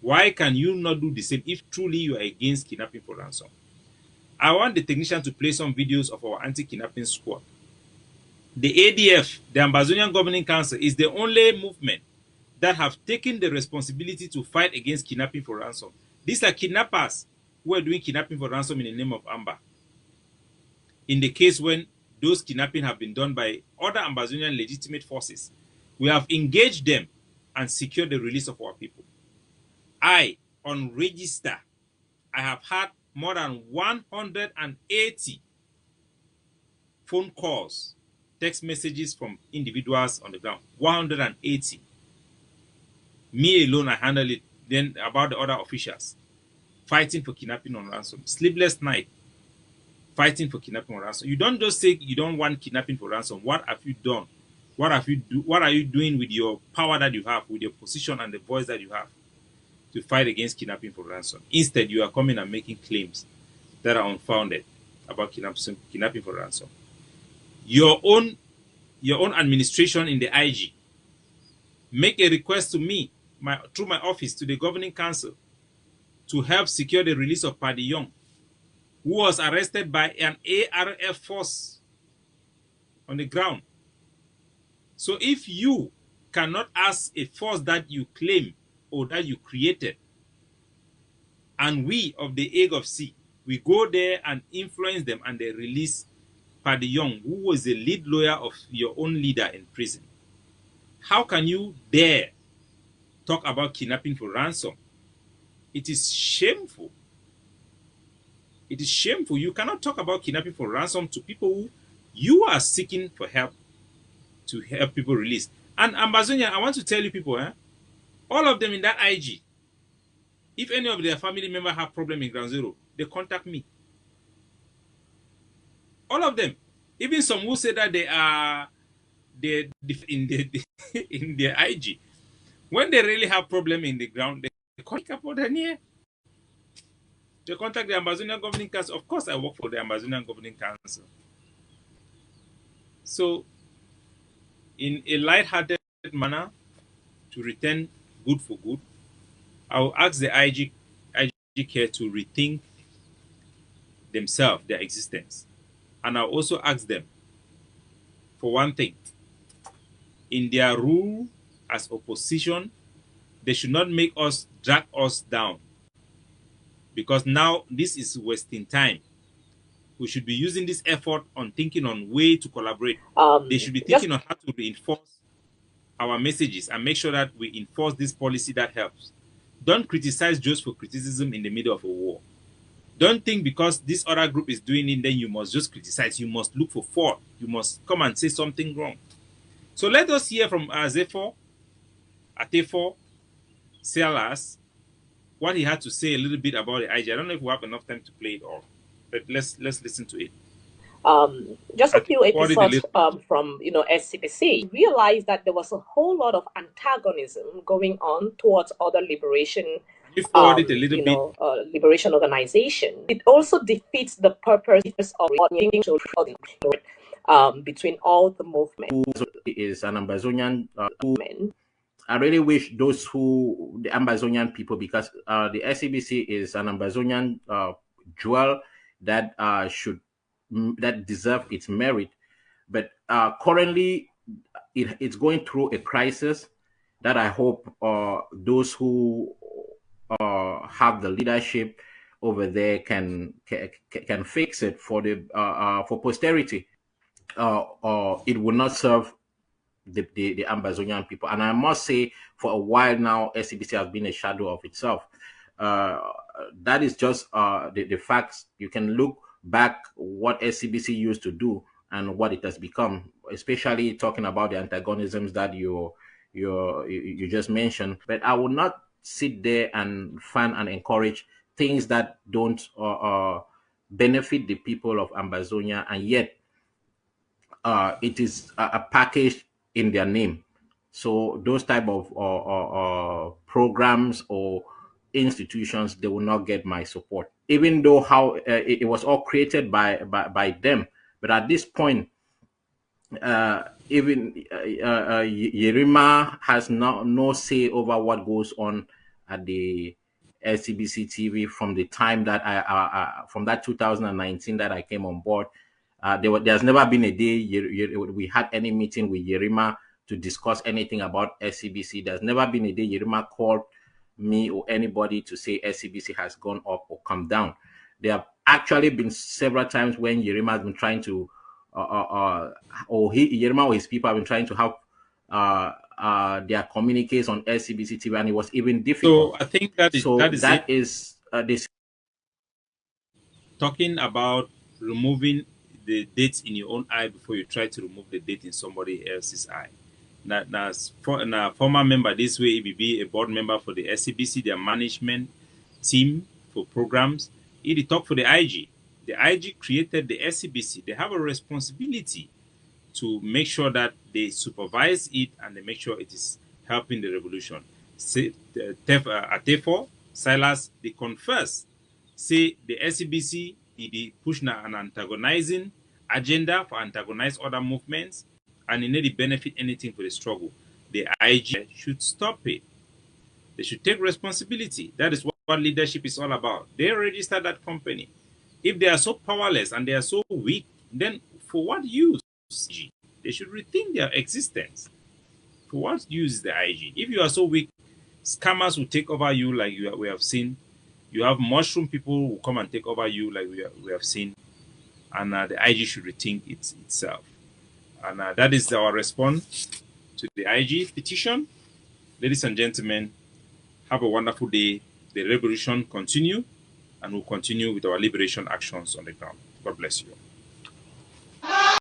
Why can you not do the same if truly you are against kidnapping for ransom? I want the technician to play some videos of our anti-kidnapping squad. The ADF, the Ambazonian Governing Council, is the only movement that have taken the responsibility to fight against kidnapping for ransom. These are kidnappers who are doing kidnapping for ransom in the name of Amba. In the case when those kidnapping have been done by other Ambazonian legitimate forces, we have engaged them and secured the release of our people. On register, I have had more than 180 phone calls, text messages from individuals on the ground. 180. Me alone, I handle it. Then about the other officials fighting for kidnapping on ransom. Sleepless night, fighting for kidnapping on ransom. You don't just say you don't want kidnapping for ransom. What have you done? What are you doing with your power that you have, with your position and the voice that you have to fight against kidnapping for ransom? Instead, you are coming and making claims that are unfounded about kidnapping for ransom. Your own administration in the IG make a request to me through my office to the governing council to help secure the release of Paddy Young, who was arrested by an ARF force on the ground. So if you cannot ask a force that you claim or that you created, and we of the Hague of C, we go there and influence them and they release Paddy Young, who was the lead lawyer of your own leader in prison, how can you dare talk about kidnapping for ransom? It is shameful. It is shameful. You cannot talk about kidnapping for ransom to people who you are seeking for help to help people release. And Ambazonia, I want to tell you people, all of them in that IG, if any of their family members have problem in Ground Zero, they contact me. All of them. Even some who say that they are in their IG. When they really have problem in the ground, they contact They contact the Ambazonian Governing Council. Of course, I work for the Ambazonian Governing Council. So, in a light-hearted manner, to return good for good, I will ask the IG care to rethink themselves, their existence. And I'll also ask them, for one thing, in their rule as opposition, they should not make us drag us down. Because now this is wasting time. We should be using this effort on thinking on way to collaborate. They should be thinking on how to reinforce our messages and make sure that we enforce this policy that helps. Don't criticize just for criticism in the middle of a war. Don't think because this other group is doing it, then you must just criticize. You must look for fault. You must come and say something wrong. So let us hear from Atefor, Silas, what he had to say a little bit about the IG. I don't know if we have enough time to play it all, but let's listen to it. Just a few episodes from SCPC, realized that there was a whole lot of antagonism going on towards other liberation liberation organization. It also defeats the purpose of between all the movements. Is an Ambazonian movement. I really wish the Ambazonian people, because the SCBC is an Ambazonian jewel that that deserve its merit, but currently it's going through a crisis that I hope those who have the leadership over there can fix it for posterity. It will not serve the Ambazonian people. And I must say, for a while now, SCBC has been a shadow of itself. That is just the facts. You can look back what SCBC used to do and what it has become, especially talking about the antagonisms that you just mentioned. But I will not sit there and fan and encourage things that don't benefit the people of Ambazonia, and yet it is a package in their name. So those type of programs or institutions, they will not get my support, even though how it was all created by them. But at this point, even Yerima has no say over what goes on at the SCBC TV from the time that from that 2019 that I came on board. There's never been a day we had any meeting with Yerima to discuss anything about SCBC. There's never been a day Yerima called me or anybody to say SCBC has gone up or come down. There have actually been several times when Yerima has been trying to, Yerima or his people have been trying to help their communiques on SCBC TV, and it was even difficult. So I think that is this. Talking about removing the date in your own eye before you try to remove the date in somebody else's eye. Now, former member this way, be a board member for the SCBC, their management team for programs. He talk for the IG. The IG created the SCBC. They have a responsibility to make sure that they supervise it and they make sure it is helping the revolution. Atefor, Silas, they confess. Say the SCBC, they push an antagonizing agenda for antagonize other movements, and it need benefit anything for the struggle. The IG should stop it. They should take responsibility. That is what leadership is all about. They registered that company. If they are so powerless and they are so weak, then for what use? They should rethink their existence. For what use is the IG? If you are so weak, scammers will take over you like we have seen. You have mushroom people who come and take over you like we have seen. And the IG should rethink itself. And that is our response to the IG petition. Ladies and gentlemen, have a wonderful day. The revolution continue, and we'll continue with our liberation actions on the ground. God bless you.